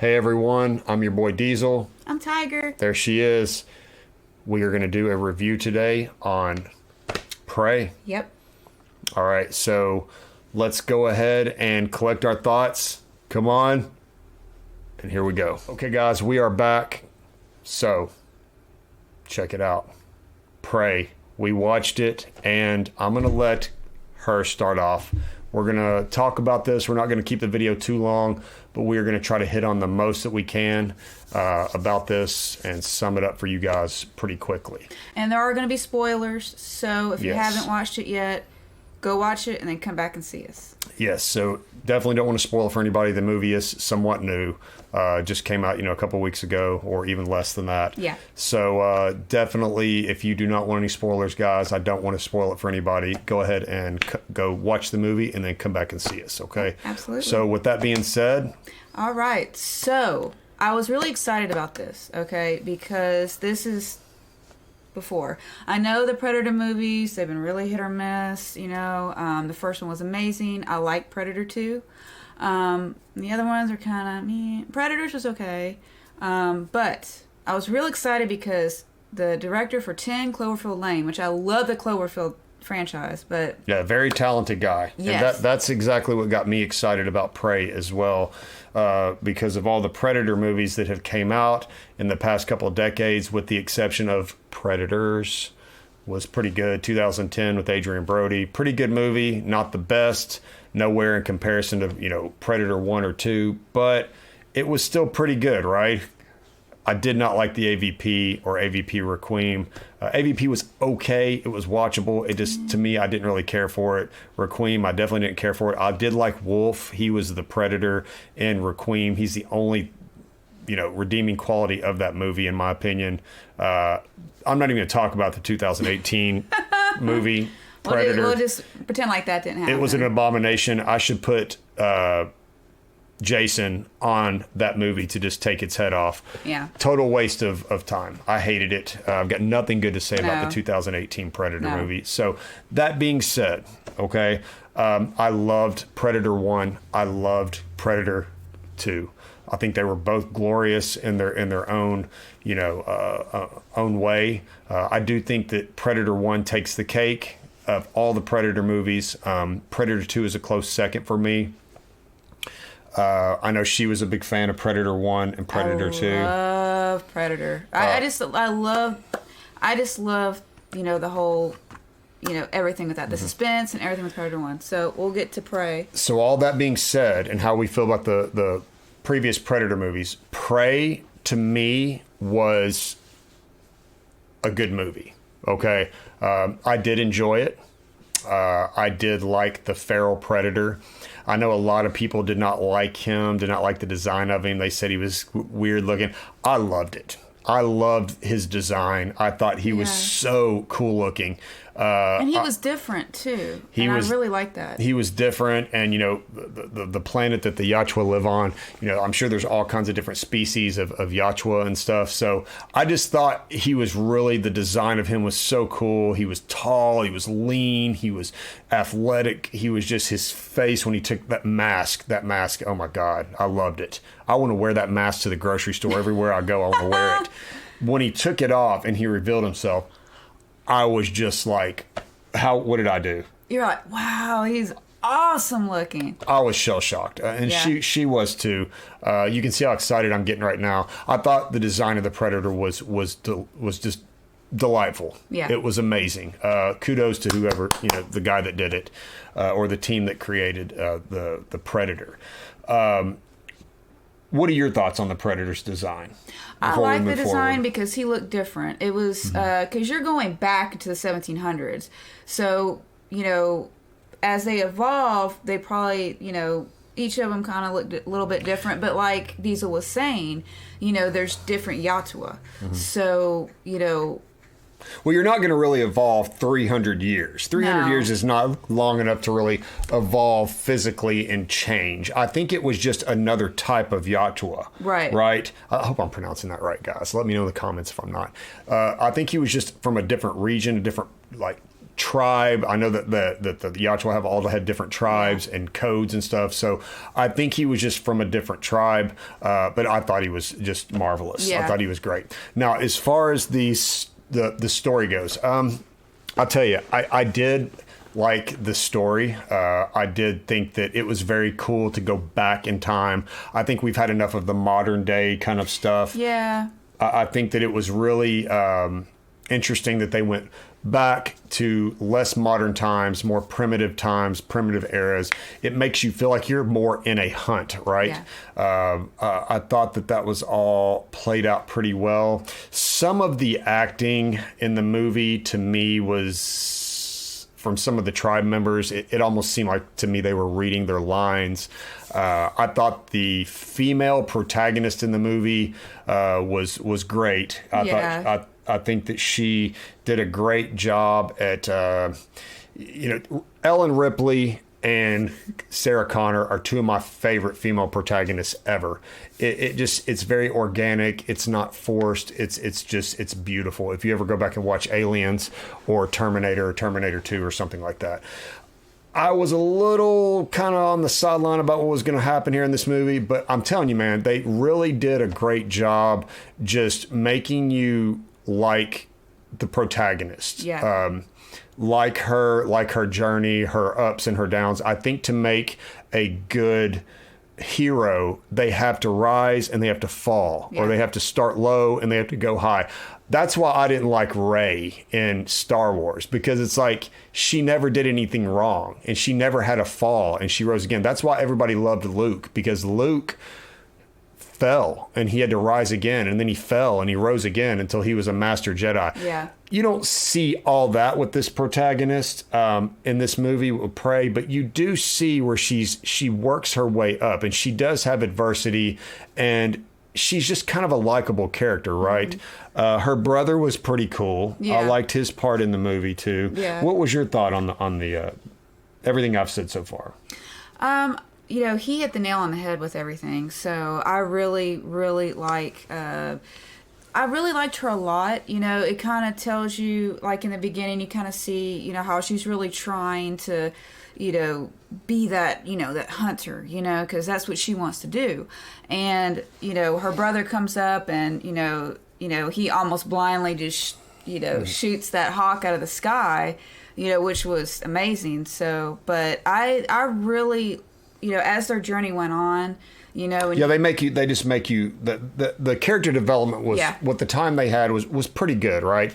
Hey everyone, I'm your boy Diesel. I'm Tiger. There she is. We are going to do a review today on Prey. Yep. All right, so let's go ahead and collect our thoughts. Come on. And here we go. Okay, guys, we are back. So, check it out. Prey. We watched it, and I'm going to let her start off. We're going to talk about this. We're not going to keep the video too long, but we are going to try to hit on the most that we can about this and sum it up for you guys pretty quickly. And there are going to be spoilers, so if you Yes. haven't watched it yet, go watch it and then come back and see us. Yes, so definitely don't want to spoil it for anybody. The movie is somewhat new. Just came out, a couple weeks ago or even less than that. Yeah. So definitely, if you do not want any spoilers, guys, I don't want to spoil it for anybody. Go ahead and go watch the movie and then come back and see us, okay? Absolutely. So with that being said. All right, so I was really excited about this, okay, because this is before. I know the Predator movies, they've been really hit or miss, the first one was amazing. I like Predator 2. The other ones are kind of meh. Predators was okay. But I was real excited because the director for 10 Cloverfield Lane, which I love the Cloverfield franchise, but Yeah, very talented guy. Yes. And that's exactly what got me excited about Prey as well, because of all the Predator movies that have came out in the past couple of decades, with the exception of Predators, was pretty good. 2010 with Adrian Brody, pretty good movie. Not the best, nowhere in comparison to Predator 1 or 2, but it was still pretty good, right? I did not like the AVP or AVP Requiem. AVP was okay. It was watchable. It just, to me, I didn't really care for it. Requiem, I definitely didn't care for it. I did like Wolf. He was the Predator in Requiem. He's the only, redeeming quality of that movie, in my opinion. I'm not even going to talk about the 2018 movie, Predator. we'll just pretend like that didn't happen. It was an abomination. I should put Jason on that movie to just take its head off. Yeah. Total waste of time. I hated it. I've got nothing good to say about No. the 2018 Predator No. movie. So that being said, okay, I loved Predator 1. I loved Predator 2. I think they were both glorious in their own, own way. I do think that Predator 1 takes the cake of all the Predator movies. Predator 2 is a close second for me. I know she was a big fan of Predator 1 and Predator 2. I love Predator. I just love, the whole, everything with that. The suspense and everything with Predator 1. So we'll get to Prey. So all that being said, and how we feel about the previous Predator movies, Prey, to me, was a good movie. Okay? I did enjoy it. I did like the feral Predator. I know a lot of people did not like him, did not like the design of him. They said he was weird looking. I loved it. I loved his design. I thought he was so cool looking. And he was different, too. I really like that. He was different, and, the planet that the Yachwa live on, I'm sure there's all kinds of different species of Yachwa and stuff. So I just thought he was really, the design of him was so cool. He was tall, he was lean, he was athletic. He was just, his face when he took that mask, oh my God, I loved it. I want to wear that mask to the grocery store. Everywhere I go, I want to wear it. When he took it off and he revealed himself, I was just like, what did I do? You're like, wow, he's awesome looking. I was shell-shocked, and Yeah. she was too. You can see how excited I'm getting right now. I thought the design of the Predator was just delightful. Yeah. It was amazing. Kudos to whoever, the guy that did it, or the team that created the Predator. What are your thoughts on the Predator's design? I before we like the move design forward? because he looked different. It was because you're going back to the 1700s. So, as they evolve, they probably, each of them kind of looked a little bit different. But like Diesel was saying, there's different Yachwa. So, Well, you're not going to really evolve 300 years. 300 No. years is not long enough to really evolve physically and change. I think it was just another type of Yachwa. Right. Right? I hope I'm pronouncing that right, guys. Let me know in the comments if I'm not. I think he was just from a different region, a different, tribe. I know that the Yachtwa all had different tribes and codes and stuff. So I think he was just from a different tribe. But I thought he was just marvelous. Yeah. I thought he was great. Now, as far as the story goes, I'll tell you, I did like the story. I did think that it was very cool to go back in time. I think we've had enough of the modern day kind of stuff. Yeah. I think that it was really interesting that they went back to less modern times, more primitive times, primitive eras. It makes you feel like you're more in a hunt, right? Yeah. I thought that was all played out pretty well. Some of the acting in the movie to me was from some of the tribe members. It almost seemed like to me they were reading their lines. I thought the female protagonist in the movie was great. I think that she did a great job at, Ellen Ripley and Sarah Connor are two of my favorite female protagonists ever. It's very organic. It's not forced. It's beautiful. If you ever go back and watch Aliens or Terminator 2 or something like that. I was a little kind of on the sideline about what was going to happen here in this movie, but I'm telling you, man, they really did a great job just making you like the protagonist. Yeah. Like her journey, her ups and her downs. I think to make a good hero, they have to rise and they have to fall, or they have to start low and they have to go high. That's why I didn't like Rey in Star Wars, because it's like she never did anything wrong and she never had a fall and she rose again. That's why everybody loved Luke, because Luke fell and he had to rise again, and then he fell and he rose again until he was a master Jedi. Yeah. You don't see all that with this protagonist in this movie with Prey, but you do see where she works her way up, and she does have adversity, and she's just kind of a likable character, right? Mm-hmm. Her brother was pretty cool. Yeah. I liked his part in the movie too. Yeah. What was your thought on the everything I've said so far? He hit the nail on the head with everything. So I really, really I really liked her a lot. It kind of tells you, like in the beginning, you kind of see, how she's really trying to, be that, that hunter, because that's what she wants to do. And, her brother comes up and, he almost blindly just, shoots that hawk out of the sky, which was amazing. So, but I really, as their journey went on, they just make you the character development was what the time they had was pretty good, right?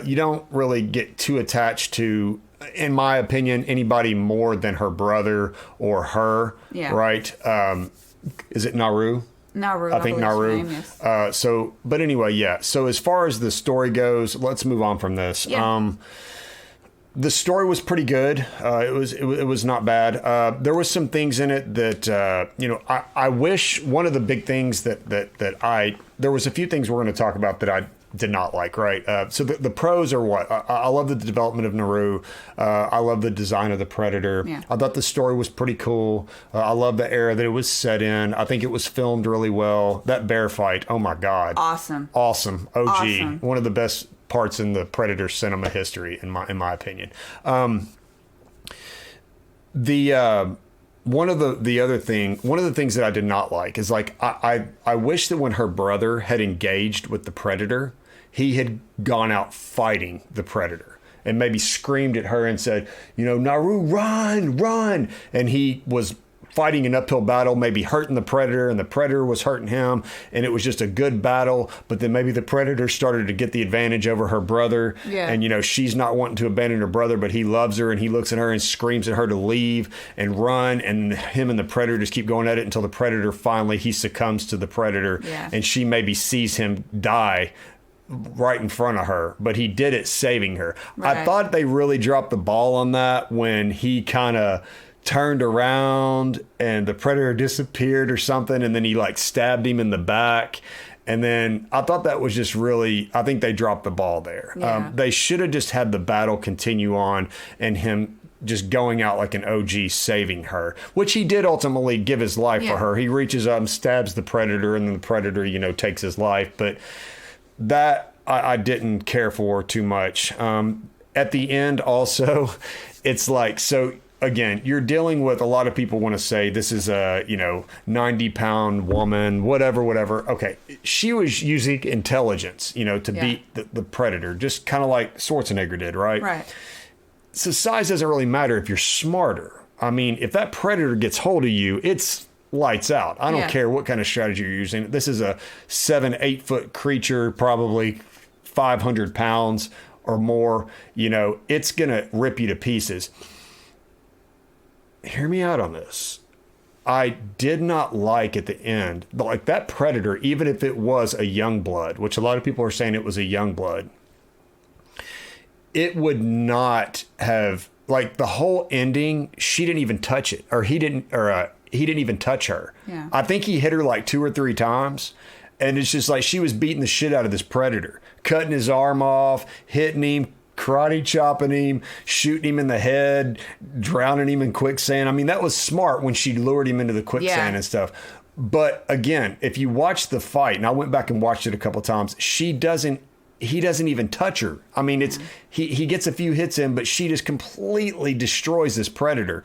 You don't really get too attached to, in my opinion, anybody more than her brother or her, right? Is it Naru? Naru, I think Naru. Name, yes. But anyway, so as far as the story goes, let's move on from this. The story was pretty good. It was not bad. There was some things in it that I wish. One of the big things there was a few things we're going to talk about that I did not like. Right. So the pros are what I love the development of Naru. I love the design of the Predator. Yeah. I thought the story was pretty cool. I love the era that it was set in. I think it was filmed really well. That bear fight. Oh my God. Awesome. OG. Awesome. One of the best parts in the Predator cinema history, in my opinion. One of the things that I did not like is, like, I wish that when her brother had engaged with the Predator, he had gone out fighting the Predator and maybe screamed at her and said, Naru, run, and he was fighting an uphill battle, maybe hurting the Predator, and the Predator was hurting him, and it was just a good battle. But then maybe the Predator started to get the advantage over her brother, and she's not wanting to abandon her brother, but he loves her, and he looks at her and screams at her to leave and run, and him and the Predator just keep going at it until the Predator finally he succumbs to the Predator, and she maybe sees him die right in front of her, but he did it saving her. Right. I thought they really dropped the ball on that when he kind of turned around and the Predator disappeared or something, and then he stabbed him in the back. And then I thought that was just really, I think they dropped the ball there. Yeah. They should have just had the battle continue on and him just going out like an OG saving her, which he did ultimately give his life for her. He reaches up and stabs the Predator, and then the Predator, takes his life. But that I didn't care for too much. at the end also, it's like, so again, you're dealing with a lot of people want to say this is a, 90-pound woman, whatever. Okay. She was using intelligence, to beat the predator, just kind of like Schwarzenegger did, right? Right. So size doesn't really matter if you're smarter. I mean, if that predator gets hold of you, it's lights out. I don't care what kind of strategy you're using. This is a 7-8 foot creature, probably 500 pounds or more. It's going to rip you to pieces. Hear me out on this. I did not like at the end, like that predator, even if it was a young blood, which a lot of people are saying it was a young blood, it would not have, like, the whole ending, she didn't even touch it, or he didn't even touch her. Yeah. I think he hit her like 2 or 3 times, and it's just like she was beating the shit out of this predator, cutting his arm off, hitting him, karate chopping him, shooting him in the head, drowning him in quicksand. I mean, that was smart when she lured him into the quicksand and stuff. But again, if you watch the fight, and I went back and watched it a couple of times, he doesn't even touch her. I mean, it's he gets a few hits in, but she just completely destroys this predator.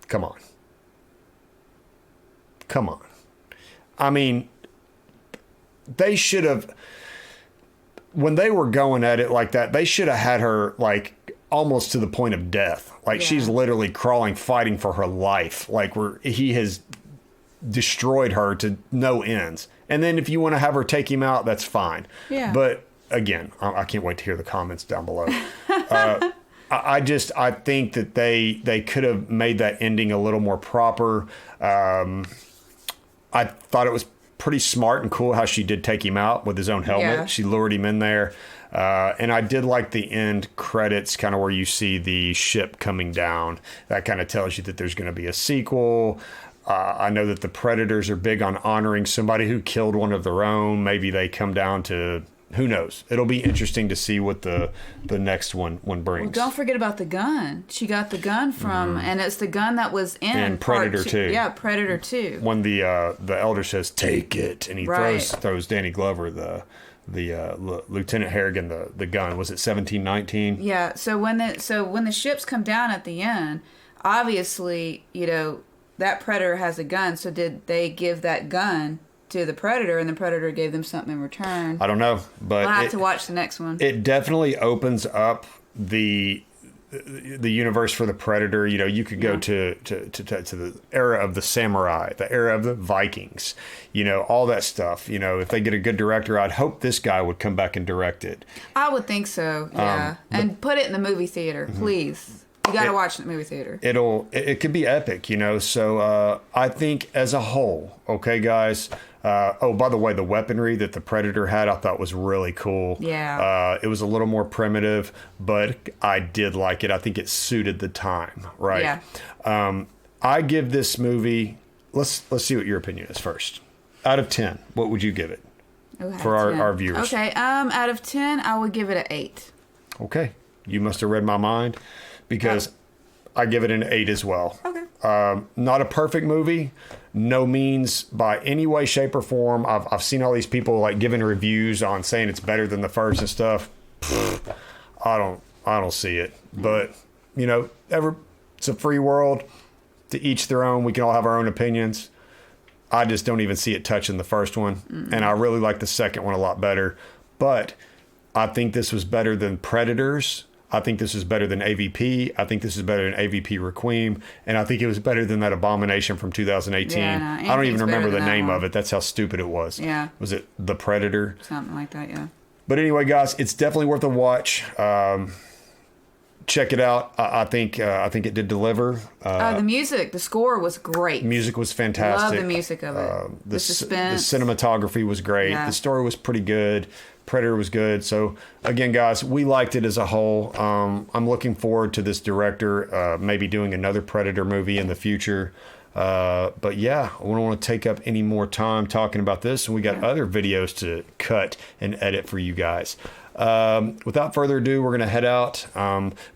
Come on. I mean, they should have, when they were going at it like that, they should have had her like almost to the point of death. Like she's literally crawling, fighting for her life. Like he has destroyed her to no ends. And then if you want to have her take him out, that's fine. Yeah. But again, I can't wait to hear the comments down below. I think that they could have made that ending a little more proper. I thought it was pretty smart and cool how she did take him out with his own helmet. Yeah. She lured him in there. And I did like the end credits, kind of where you see the ship coming down. That kind of tells you that there's going to be a sequel. I know that the Predators are big on honoring somebody who killed one of their own. Maybe they come down to, who knows? It'll be interesting to see what the next one brings. Well, don't forget about the gun. She got the gun from, and it's the gun that was in Predator 2. Yeah, Predator 2. When the elder says, "Take it," and he throws Danny Glover, the Lieutenant Harrigan, the gun. Was it 1719? Yeah. So when the ships come down at the end, obviously, that Predator has a gun. So did they give that gun to the Predator, and the Predator gave them something in return? I don't know, but I'll have to watch the next one. It definitely opens up the universe for the Predator. You could go to the era of the samurai, the era of the Vikings, all that stuff. If they get a good director, I'd hope this guy would come back and direct it. I would think so, yeah. And put it in the movie theater, please. You got to watch it in the movie theater. It could be epic, So I think as a whole, okay, guys. By the way, the weaponry that the Predator had, I thought was really cool. Yeah. It was a little more primitive, but I did like it. I think it suited the time, right? Yeah. I give this movie. Let's see what your opinion is first. Out of 10, what would you give it for our viewers? Okay. Out of 10, I would give it an 8. Okay. You must have read my mind, because I give it an 8 as well. Okay. Not a perfect movie, no means by any way, shape, or form. I've seen all these people like giving reviews on saying it's better than the first and stuff. I don't see it. But it's a free world. To each their own. We can all have our own opinions. I just don't even see it touching the first one, and I really like the second one a lot better. But I think this was better than Predators. I think this is better than AVP. I think this is better than AVP Requiem. And I think it was better than that Abomination from 2018. Yeah, I don't even remember the name of it. That's how stupid it was. Yeah. Was it The Predator? Something like that, yeah. But anyway, guys, it's definitely worth a watch. Check it out. I think it did deliver. The music, the score was great. Music was fantastic. Love the music of it. The suspense. The cinematography was great. Yeah. The story was pretty good. Predator was good. So again, guys, we liked it as a whole. I'm looking forward to this director maybe doing another Predator movie in the future. But yeah, I don't want to take up any more time talking about this, and we got other videos to cut and edit for you guys. Without further ado, we're going to head out.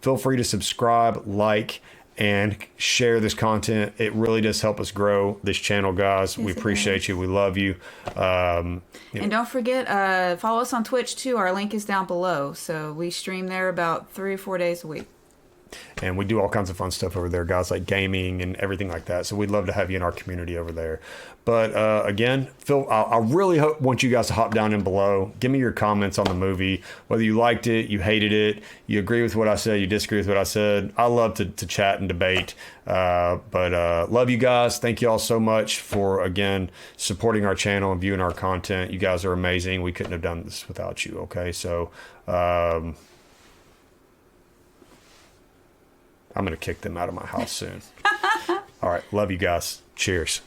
Feel free to subscribe, like, and share this content. It really does help us grow this channel, guys. Yes, we it appreciate you. We love you. And don't forget, follow us on Twitch too. Our link is down below. So we stream there about 3 or 4 days a week. And we do all kinds of fun stuff over there, guys, like gaming and everything like that. So we'd love to have you in our community over there. But again, Phil, I really want you guys to hop down in below. Give me your comments on the movie, whether you liked it, you hated it, you agree with what I said, you disagree with what I said. I love to chat and debate. But love you guys. Thank you all so much for, again, supporting our channel and viewing our content. You guys are amazing. We couldn't have done this without you. Okay, so I'm going to kick them out of my house soon. All right. Love you guys. Cheers.